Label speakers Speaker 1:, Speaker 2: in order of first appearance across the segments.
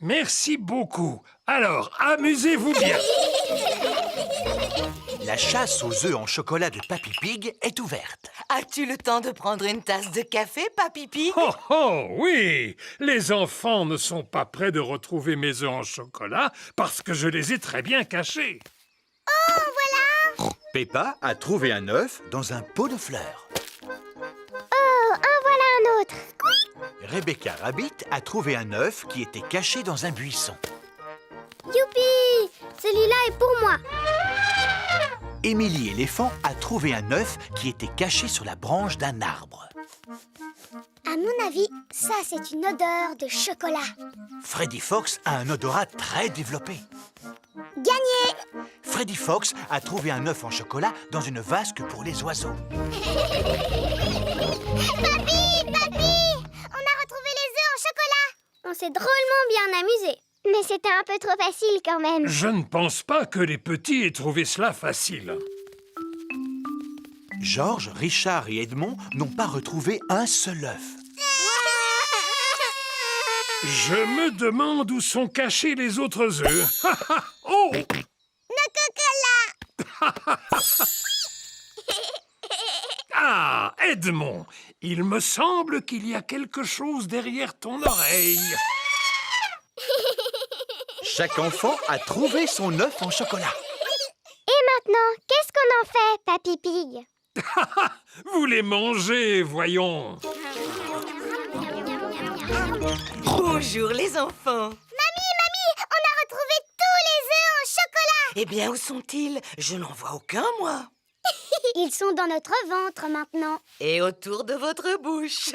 Speaker 1: Merci beaucoup. Alors, amusez-vous bien.
Speaker 2: La chasse aux œufs en chocolat de Papy Pig est ouverte.
Speaker 3: As-tu le temps de prendre une tasse de café, Papy Pig?
Speaker 1: Oh, oh, oui. Les enfants ne sont pas prêts de retrouver mes œufs en chocolat parce que je les ai très bien cachés.
Speaker 4: Oh, voilà!
Speaker 2: Peppa a trouvé un œuf dans un pot de fleurs.
Speaker 4: Oh, en voilà un autre!
Speaker 2: Rebecca Rabbit a trouvé un œuf qui était caché dans un buisson.
Speaker 4: Youpi! Celui-là est pour moi!
Speaker 2: Émilie Éléphant a trouvé un œuf qui était caché sur la branche d'un arbre.
Speaker 4: À mon avis, ça c'est une odeur de chocolat.
Speaker 2: Freddy Fox a un odorat très développé.
Speaker 4: Gagné!
Speaker 2: Freddy Fox a trouvé un œuf en chocolat dans une vasque pour les oiseaux.
Speaker 4: Papy! Papy! On a retrouvé les œufs en chocolat! On s'est drôlement bien amusé. Mais c'était un peu trop facile quand même.
Speaker 1: Je ne pense pas que les petits aient trouvé cela facile.
Speaker 2: Georges, Richard et Edmond n'ont pas retrouvé un seul œuf.
Speaker 1: Je me demande où sont cachés les autres œufs. Oh!
Speaker 4: Nos cocolas!
Speaker 1: Ah, Edmond, il me semble qu'il y a quelque chose derrière ton oreille.
Speaker 2: Chaque enfant a trouvé son œuf en chocolat.
Speaker 4: Et maintenant, qu'est-ce qu'on en fait, Papy Pig?
Speaker 1: Vous les mangez, voyons.
Speaker 3: Bonjour, les enfants.
Speaker 4: Mamie, on a retrouvé tous les œufs en chocolat!
Speaker 3: Eh bien, où sont-ils? Je n'en vois aucun, moi.
Speaker 4: Ils sont dans notre ventre maintenant.
Speaker 3: Et autour de votre bouche.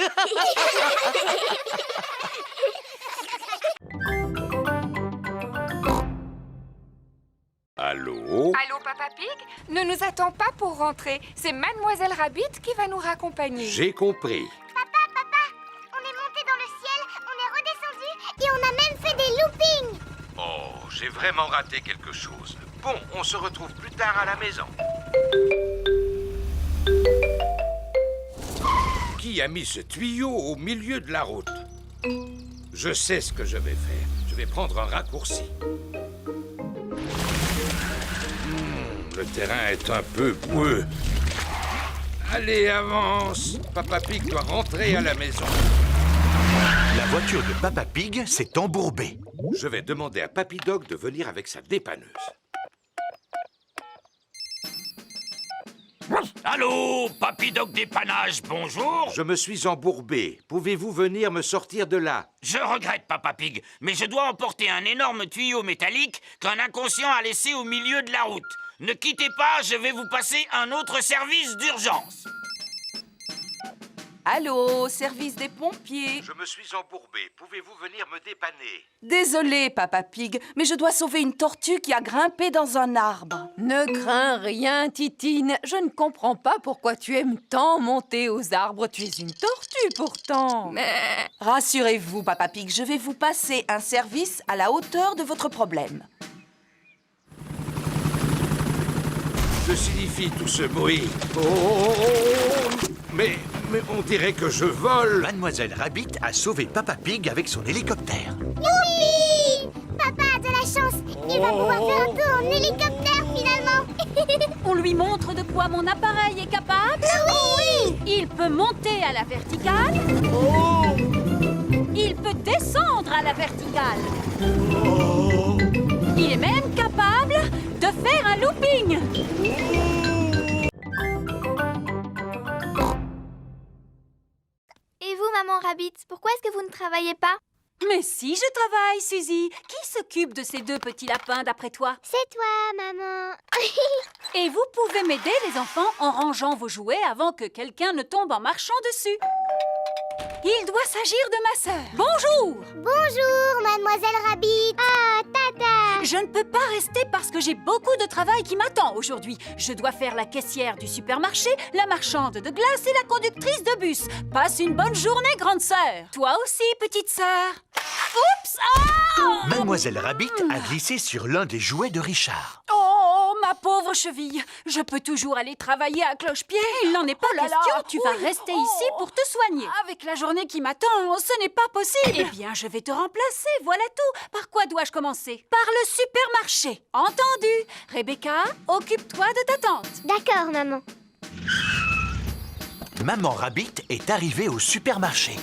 Speaker 5: Allô?
Speaker 6: Allô, Papa Pig? Ne nous attends pas pour rentrer. C'est Mademoiselle Rabbit qui va nous raccompagner.
Speaker 5: J'ai compris.
Speaker 4: Papa, on est monté dans le ciel, on est redescendu et on a même fait des loopings.
Speaker 5: Oh, j'ai vraiment raté quelque chose. Bon, on se retrouve plus tard à la maison. Qui a mis ce tuyau au milieu de la route? Je sais ce que je vais faire. Je vais prendre un raccourci. Le terrain est un peu boueux. Allez, avance. Papa Pig doit rentrer à la maison.
Speaker 2: La voiture de Papa Pig s'est embourbée.
Speaker 5: Je vais demander à Papy Dog de venir avec sa dépanneuse.
Speaker 7: Allô, Papy Dog Dépannage, bonjour.
Speaker 5: Je me suis embourbé. Pouvez-vous venir me sortir de là?
Speaker 7: Je regrette, Papa Pig, mais je dois emporter un énorme tuyau métallique qu'un inconscient a laissé au milieu de la route. Ne quittez pas, je vais vous passer un autre service d'urgence.
Speaker 8: Allô, service des pompiers.
Speaker 5: Je me suis embourbé. Pouvez-vous venir me dépanner?
Speaker 8: Désolé, Papa Pig, mais je dois sauver une tortue qui a grimpé dans un arbre.
Speaker 9: Ne crains rien, Titine. Je ne comprends pas pourquoi tu aimes tant monter aux arbres. Tu es une tortue, pourtant.
Speaker 8: Mais rassurez-vous, Papa Pig, je vais vous passer un service à la hauteur de votre problème.
Speaker 5: Que signifie tout ce bruit? Oh! Mais on dirait que je vole.
Speaker 2: Mademoiselle Rabbit a sauvé Papa Pig avec son hélicoptère.
Speaker 4: Youpi! Papa a de la chance. Il va pouvoir faire un tour en hélicoptère finalement.
Speaker 9: On lui montre de quoi mon appareil est capable.
Speaker 4: Oui!
Speaker 9: Il peut monter à la verticale. Il peut descendre à la verticale. Il est même capable de faire un looping.
Speaker 4: Et vous, maman Rabbit, pourquoi est-ce que vous ne travaillez pas?
Speaker 9: Mais si, je travaille, Suzy. Qui s'occupe de ces deux petits lapins, d'après toi?
Speaker 4: C'est toi, maman.
Speaker 9: Et vous pouvez m'aider, les enfants, en rangeant vos jouets avant que quelqu'un ne tombe en marchant dessus. Il doit s'agir de ma sœur. Bonjour!
Speaker 4: Bonjour, mademoiselle Rabbit. Ah, tata.
Speaker 9: Je ne peux pas rester parce que j'ai beaucoup de travail qui m'attend aujourd'hui. Je dois faire la caissière du supermarché, la marchande de glace et la conductrice de bus. Passe une bonne journée, grande sœur. Toi aussi, petite sœur. Oups! Ah!
Speaker 2: Mademoiselle Rabbit a glissé sur l'un des jouets de Richard.
Speaker 9: Oh, ma pauvre cheville! Je peux toujours aller travailler à cloche-pied. Il n'en est pas question. Tu vas rester ici pour te soigner. Avec la journée qui m'attend, ce n'est pas possible. Eh bien, je vais te remplacer. Voilà tout. Par quoi dois-je commencer? Par le supermarché. Entendu. Rebecca, occupe-toi de ta tante.
Speaker 4: D'accord, maman.
Speaker 2: Maman Rabbit est arrivée au supermarché.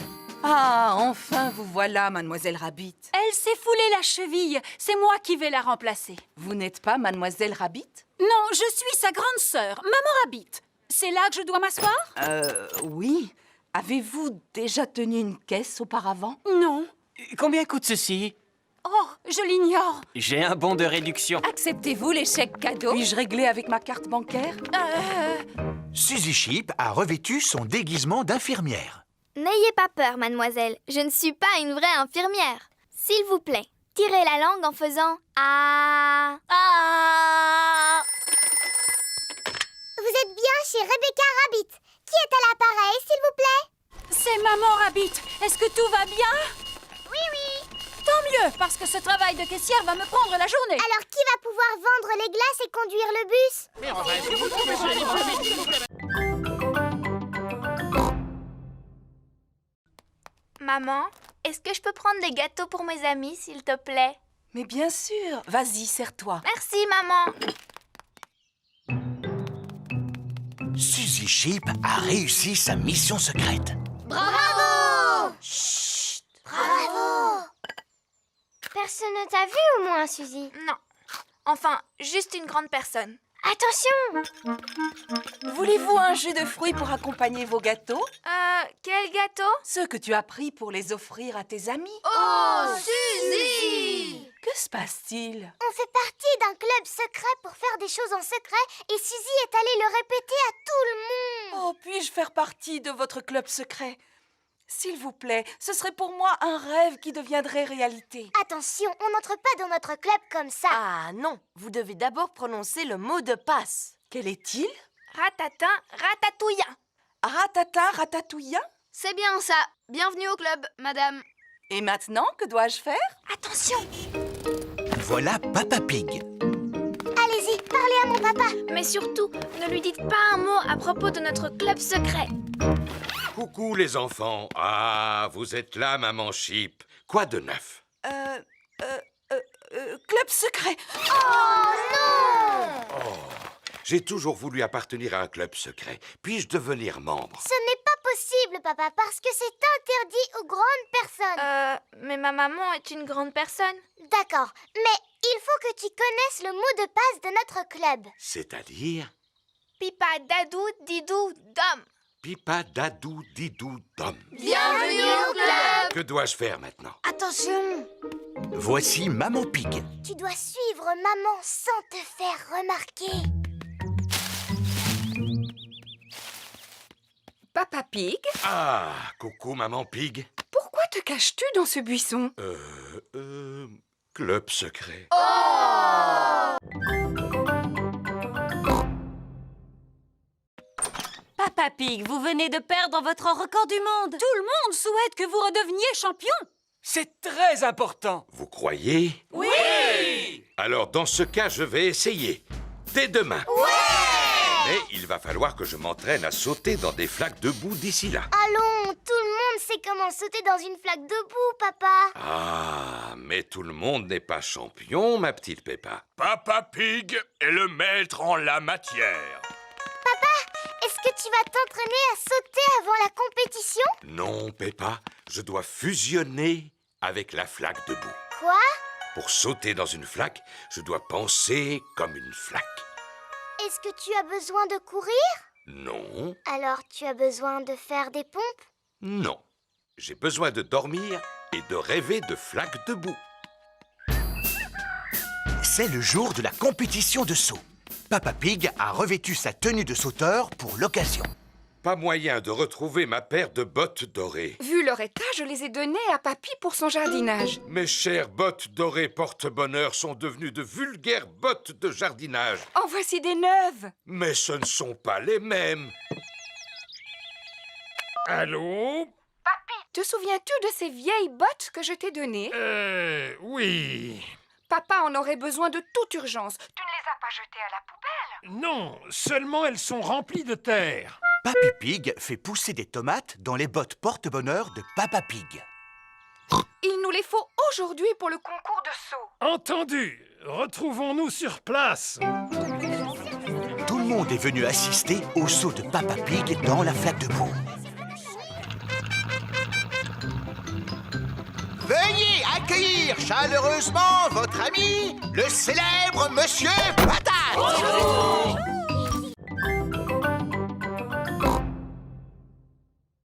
Speaker 8: Ah, enfin vous voilà, Mademoiselle Rabbit.
Speaker 9: Elle s'est foulée la cheville. C'est moi qui vais la remplacer.
Speaker 8: Vous n'êtes pas Mademoiselle Rabbit?
Speaker 9: Non, je suis sa grande sœur, Maman Rabbit. C'est là que je dois m'asseoir?
Speaker 8: Oui. Avez-vous déjà tenu une caisse auparavant?
Speaker 9: Non.
Speaker 10: Combien coûte ceci?
Speaker 9: Oh, je l'ignore.
Speaker 10: J'ai un bon de réduction.
Speaker 9: Acceptez-vous les chèques cadeaux?
Speaker 8: Puis-je régler avec ma carte bancaire?
Speaker 2: Suzy Sheep a revêtu son déguisement d'infirmière.
Speaker 4: N'ayez pas peur, mademoiselle. Je ne suis pas une vraie infirmière. S'il vous plaît, tirez la langue en faisant ah. Ah. Vous êtes bien chez Rebecca Rabbit. Qui est à l'appareil, s'il vous plaît?
Speaker 9: C'est Maman Rabbit. Est-ce que tout va bien?
Speaker 4: Oui, oui.
Speaker 9: Tant mieux, parce que ce travail de caissière va me prendre la journée.
Speaker 4: Alors qui va pouvoir vendre les glaces et conduire le bus? Maman, est-ce que je peux prendre des gâteaux pour mes amis, s'il te plaît?
Speaker 8: Mais bien sûr. Vas-y, serre-toi.
Speaker 4: Merci, maman.
Speaker 2: Suzy Sheep a réussi sa mission secrète.
Speaker 4: Bravo! Chut! Bravo! Personne ne t'a vu au moins, Suzy? Non. Enfin, juste une grande personne. Attention!
Speaker 8: Voulez-vous un jus de fruits pour accompagner vos gâteaux?
Speaker 4: Quel gâteau?
Speaker 8: Ceux que tu as pris pour les offrir à tes amis.
Speaker 4: Oh, Suzy!
Speaker 8: Que se passe-t-il?
Speaker 4: On fait partie d'un club secret pour faire des choses en secret et Suzy est allée le répéter à tout le monde.
Speaker 8: Oh, puis-je faire partie de votre club secret? S'il vous plaît, ce serait pour moi un rêve qui deviendrait réalité.
Speaker 4: Attention, on n'entre pas dans notre club comme ça.
Speaker 3: Ah non, vous devez d'abord prononcer le mot de passe.
Speaker 8: Quel est-il?
Speaker 4: Ratatin, ratatouillant.
Speaker 8: Ratata, ratatouilla?
Speaker 3: C'est bien ça. Bienvenue au club, madame.
Speaker 8: Et maintenant, que dois-je faire?
Speaker 4: Attention!
Speaker 2: Voilà Papa Pig.
Speaker 4: Allez-y, parlez à mon papa. Mais surtout, ne lui dites pas un mot à propos de notre club secret.
Speaker 5: Coucou les enfants. Ah, vous êtes là, maman Sheep. Quoi de neuf?
Speaker 8: Club secret.
Speaker 4: Oh non!
Speaker 5: J'ai toujours voulu appartenir à un club secret. Puis-je devenir membre?
Speaker 4: Ce n'est pas possible, papa, parce que c'est interdit aux grandes personnes. Mais ma maman est une grande personne. D'accord, mais il faut que tu connaisses le mot de passe de notre club.
Speaker 5: C'est-à-dire?
Speaker 4: Pipa, dadou, didou, dom.
Speaker 5: Pipa, dadou, didou, dom.
Speaker 4: Bienvenue au club!
Speaker 5: Que dois-je faire maintenant?
Speaker 4: Attention!
Speaker 2: Voici Maman Pig.
Speaker 4: Tu dois suivre maman sans te faire remarquer.
Speaker 6: Papa Pig,
Speaker 5: Ah, coucou maman Pig.
Speaker 6: pourquoi te caches-tu dans ce buisson?
Speaker 5: Club secret.
Speaker 9: Papa Pig, vous venez de perdre votre record du monde. Tout le monde souhaite que vous redeveniez champion.
Speaker 10: C'est très important.
Speaker 5: Vous croyez? Oui! Alors dans ce cas, je vais essayer. Dès demain. Mais il va falloir que je m'entraîne à sauter dans des flaques de boue d'ici là.
Speaker 4: Allons, tout le monde sait comment sauter dans une flaque de boue, papa.
Speaker 5: Ah, mais tout le monde n'est pas champion, ma petite Peppa.
Speaker 1: Papa Pig est le maître en la matière.
Speaker 4: Est-ce que tu vas t'entraîner à sauter avant la compétition?
Speaker 5: Non, Peppa, je dois fusionner avec la flaque de boue.
Speaker 4: Quoi?
Speaker 5: Pour sauter dans une flaque, je dois penser comme une flaque.
Speaker 4: Est-ce que tu as besoin de courir?
Speaker 5: Non,
Speaker 4: Alors tu as besoin de faire des pompes?
Speaker 5: non. J'ai besoin de dormir et de rêver de flaques de boue.
Speaker 2: C'est le jour de la compétition de saut. Papa Pig a revêtu sa tenue de sauteur pour l'occasion.
Speaker 5: Pas moyen de retrouver ma paire de bottes dorées.
Speaker 6: Vu leur état, je les ai données à Papy pour son jardinage.
Speaker 5: Mes chères bottes dorées porte-bonheur sont devenues de vulgaires bottes de jardinage.
Speaker 6: En voici des neuves.
Speaker 5: Mais ce ne sont pas les mêmes.
Speaker 1: Allô?
Speaker 4: Papy,
Speaker 6: Te souviens-tu de ces vieilles bottes que je t'ai données?
Speaker 1: Oui.
Speaker 6: Papa en aurait besoin de toute urgence. Tu ne les as pas jetées à la poubelle?
Speaker 1: Non, seulement elles sont remplies de terre.
Speaker 2: Papy Pig fait pousser des tomates dans les bottes porte-bonheur de Papa Pig.
Speaker 6: Il nous les faut aujourd'hui pour le concours de saut.
Speaker 1: Entendu. Retrouvons-nous sur place.
Speaker 2: Tout le monde est venu assister au saut de Papa Pig dans la flaque de boue. Veuillez accueillir chaleureusement votre ami, le célèbre Monsieur Patate.